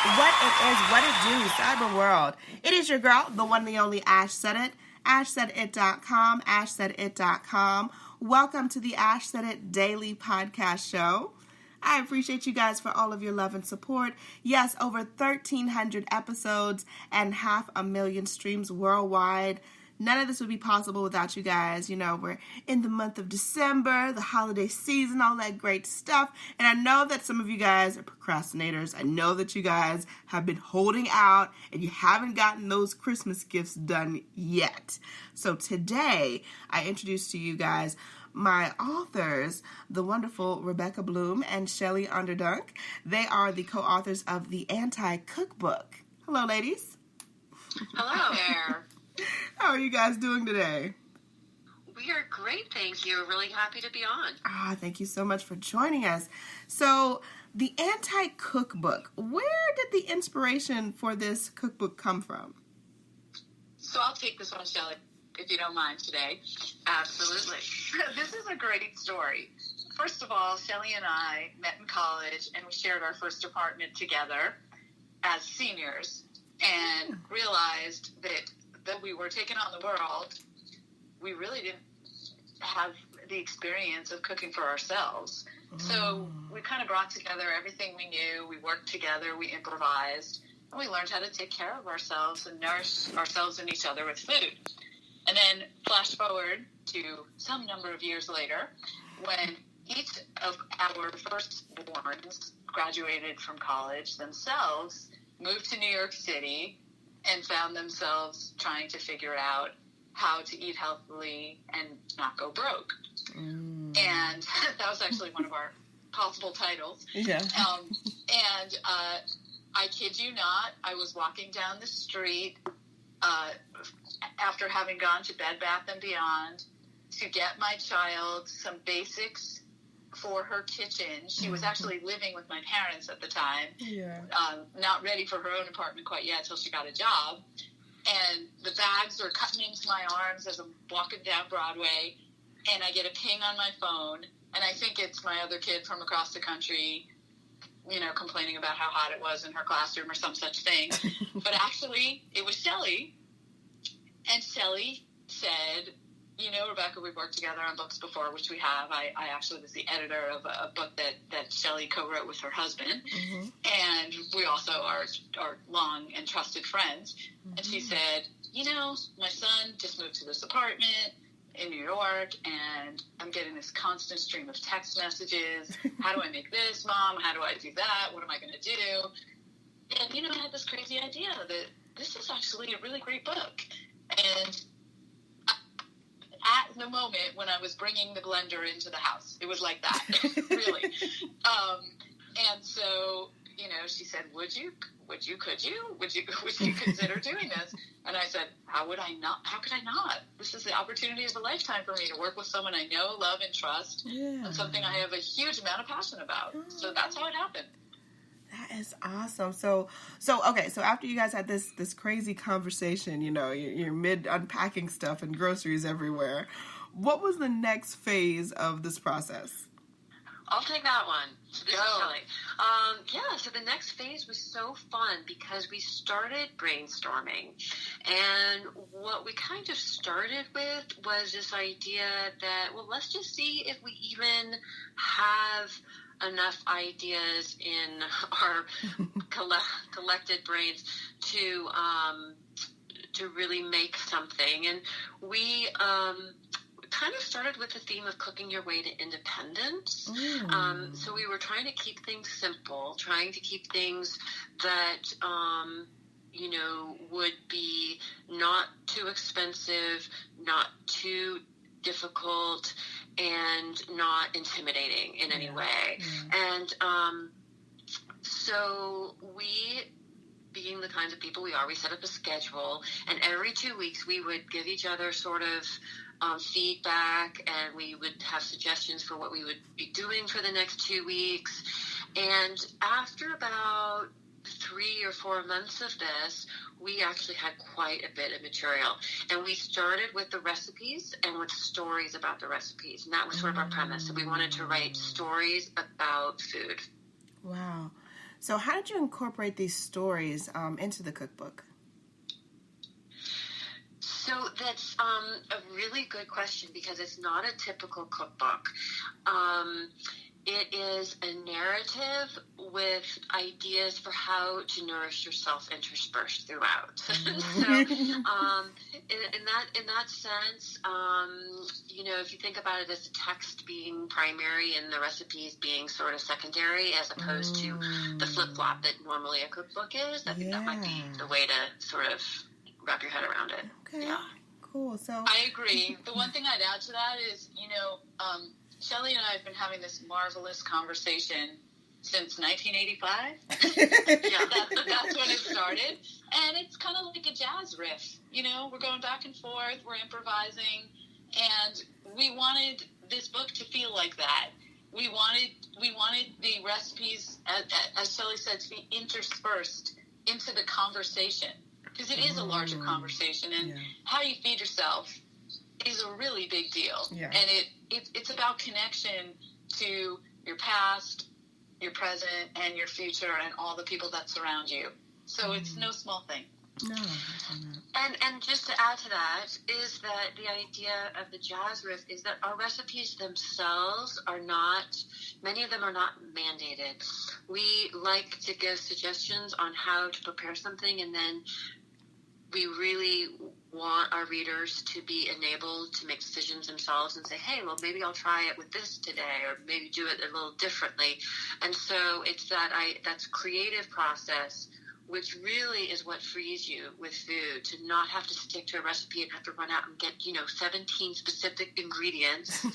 What it do, cyber world. It is your girl, the one and the only Ash Said It. AshSaidIt.com, AshSaidIt.com. Welcome to the Ash Said It Daily Podcast Show. I appreciate you guys for all of your love and support. Yes, over 1,300 episodes and 500,000 streams worldwide. None of this would be possible without you guys. You know, we're in the month of December, the holiday season, all that great stuff. And I know that some of you guys are procrastinators. I know that you guys have been holding out and you haven't gotten those Christmas gifts done yet. So today, I introduce to you guys my authors, the wonderful Rebecca Bloom and Shelley Onderdonk. They are the co-authors of the Anti-Cookbook. Hello, ladies. Hello there. How are you guys doing today? We are great, thank you. Really happy to be on. Thank you so much for joining us. So, the Anti-Cookbook, where did the inspiration for this cookbook come from? So I'll take this one, Shelley, if you don't mind today. Absolutely. This is a great story. First of all, Shelley and I met in college, and we shared our first apartment together as seniors, and realized that we were taking on the world, we really didn't have the experience of cooking for ourselves. So we kind of brought together everything we knew. We worked together, we improvised, and we learned how to take care of ourselves and nourish ourselves and each other with food. And then flash forward to some number of years later, when each of our firstborns graduated from college themselves, moved to New York City, and found themselves trying to figure out how to eat healthily and not go broke. And that was actually one of our possible titles. Yeah. I kid you not, I was walking down the street after having gone to Bed Bath & Beyond to get my child some basics for her kitchen. She was actually living with my parents at the time, not ready for her own apartment quite yet until she got a job. And the bags are cutting into my arms as I'm walking down Broadway, and I get a ping on my phone, and I think it's my other kid from across the country, you know, complaining about how hot it was in her classroom or some such thing. But actually, it was Shelley, and Shelley said, you know, Rebecca, we've worked together on books before, which we have. I actually was the editor of a book that Shelley co-wrote with her husband. And we also are long and trusted friends. And she said, you know, my son just moved to this apartment in New York, and I'm getting this constant stream of text messages. How do I make this, Mom? How do I do that? What am I going to do? And, you know, I had this crazy idea that this is actually a really great book. And at the moment when I was bringing the blender into the house, it was like that, really. And so, you know, she said, could you consider doing this? And I said, how could I not? This is the opportunity of a lifetime for me to work with someone I know, love, and trust, and something I have a huge amount of passion about. So that's how it happened. That is awesome. So after you guys had this crazy conversation, you know, you're mid unpacking stuff and groceries everywhere, what was the next phase of this process? I'll take that one. So this is Shelley. So the next phase was so fun because we started brainstorming. And what we kind of started with was this idea that, well, let's just see if we even have enough ideas in our collected brains to really make something. And we kind of started with the theme of cooking your way to independence. So we were trying to keep things simple, trying to keep things that, you know, would be not too expensive, not too difficult, and not intimidating in any way. And so we, being the kinds of people we are, we set up a schedule, and every 2 weeks we would give each other sort of feedback, and we would have suggestions for what we would be doing for the next 2 weeks. And after about 3 or 4 months of this, we actually had quite a bit of material. And we started with the recipes and with stories about the recipes. And that was sort of our premise. So we wanted to write stories about food. Wow. So how did you incorporate these stories into the cookbook? So that's a really good question, because it's not a typical cookbook. It is a narrative with ideas for how to nourish yourself interspersed throughout. So, in that sense, if you think about it as the text being primary and the recipes being sort of secondary, as opposed to the flip-flop that normally a cookbook is, I think that might be the way to sort of wrap your head around it. Okay. Yeah. Cool. So I agree. The one thing I'd add to that is, Shelley and I have been having this marvelous conversation since 1985. That's when it started. And it's kind of like a jazz riff. We're going back and forth, we're improvising, and we wanted this book to feel like that. We wanted the recipes, as Shelley said, to be interspersed into the conversation, because it is a larger conversation, and how you feed yourself is a really big deal. Yeah. And it's about connection to your past, your present, and your future, and all the people that surround you. So it's no small thing. No. And just to add to that is that the idea of the jazz riff is that our recipes themselves are not, many of them are not mandated. We like to give suggestions on how to prepare something, and then we really want our readers to be enabled to make decisions themselves and say, hey, well, maybe I'll try it with this today, or maybe do it a little differently. And so it's that's creative process, which really is what frees you with food, to not have to stick to a recipe and have to run out and get, 17 specific ingredients,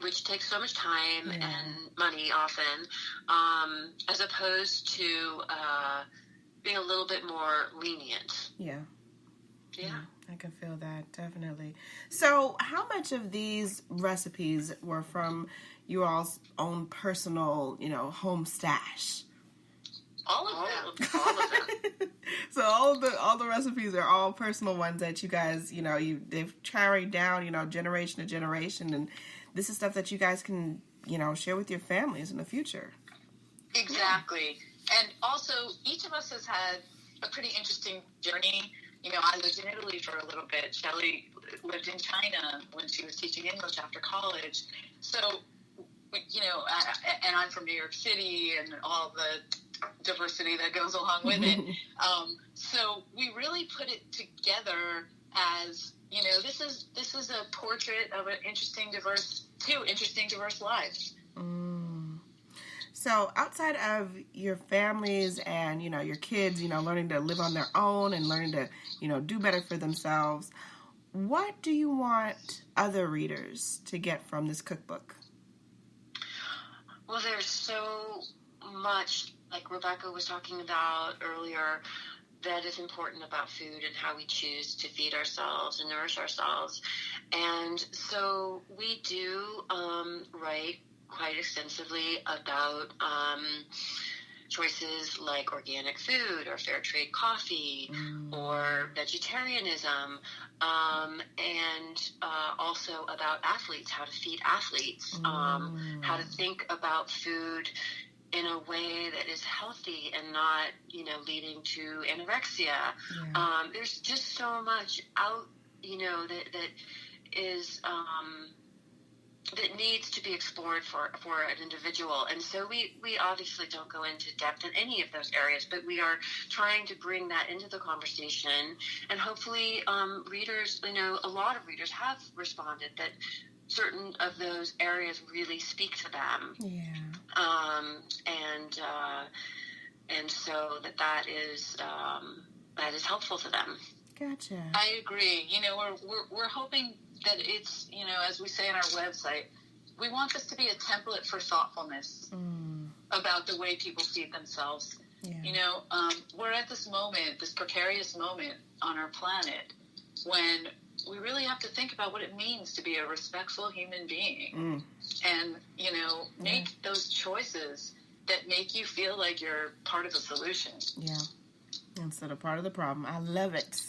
which takes so much time and money often, as opposed to being a little bit more lenient. Yeah, I can feel that, definitely. So how much of these recipes were from you all's own personal, home stash? All of them. So all the recipes are all personal ones that you guys, they've carried down, generation to generation, and this is stuff that you guys can, share with your families in the future. Exactly. And also, each of us has had a pretty interesting journey. I lived in Italy for a little bit. Shelley lived in China when she was teaching English after college. So, and I'm from New York City, and all the diversity that goes along with it. So we really put it together as, this is a portrait of two interesting, diverse lives. So outside of your families and, your kids, learning to live on their own and learning to, do better for themselves, what do you want other readers to get from this cookbook? Well, there's so much, like Rebecca was talking about earlier, that is important about food and how we choose to feed ourselves and nourish ourselves. And so we do write quite extensively about choices like organic food or fair trade coffee or vegetarianism, and also about athletes, how to feed athletes, how to think about food in a way that is healthy and not, leading to anorexia. There's just so much out, that is that needs to be explored for an individual. And so we obviously don't go into depth in any of those areas, but we are trying to bring that into the conversation. And hopefully readers, a lot of readers have responded that certain of those areas really speak to them. Yeah. And so that is helpful to them. Gotcha. I agree. We're hoping that it's, as we say on our website, we want this to be a template for thoughtfulness about the way people feed themselves. Yeah. We're at this moment, this precarious moment on our planet, when we really have to think about what it means to be a respectful human being and, make those choices that make you feel like you're part of the solution. Yeah. Instead of part of the problem. I love it.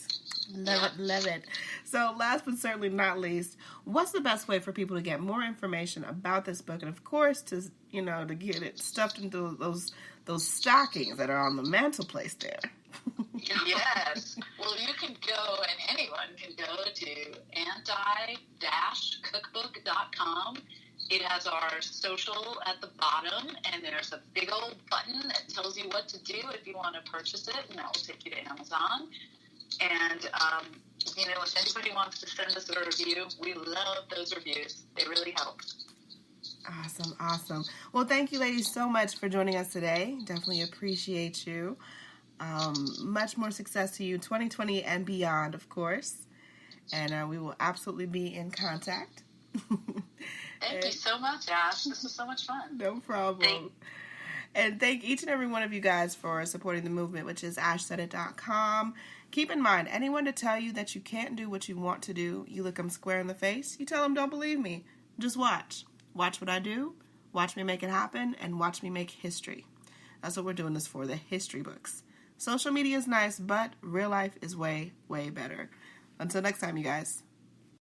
Love it. So last but certainly not least, what's the best way for people to get more information about this book? And of course, to get it stuffed into those stockings that are on the mantelpiece there. Yes. Well, you can go, and anyone can go to anti-cookbook.com. It has our social at the bottom, and there's a big old button that tells you what to do if you want to purchase it, and that will take you to Amazon. And, if anybody wants to send us a review, we love those reviews. They really help. Awesome. Well, thank you, ladies, so much for joining us today. Definitely appreciate you. Much more success to you 2020 and beyond, of course. And we will absolutely be in contact. Thank you so much, Ash. This was so much fun. No problem. And thank each and every one of you guys for supporting the movement, which is ashsaidit.com. Keep in mind, anyone to tell you that you can't do what you want to do, you look them square in the face, you tell them, don't believe me. Just watch. Watch what I do, watch me make it happen, and watch me make history. That's what we're doing this for, the history books. Social media is nice, but real life is way, way better. Until next time, you guys.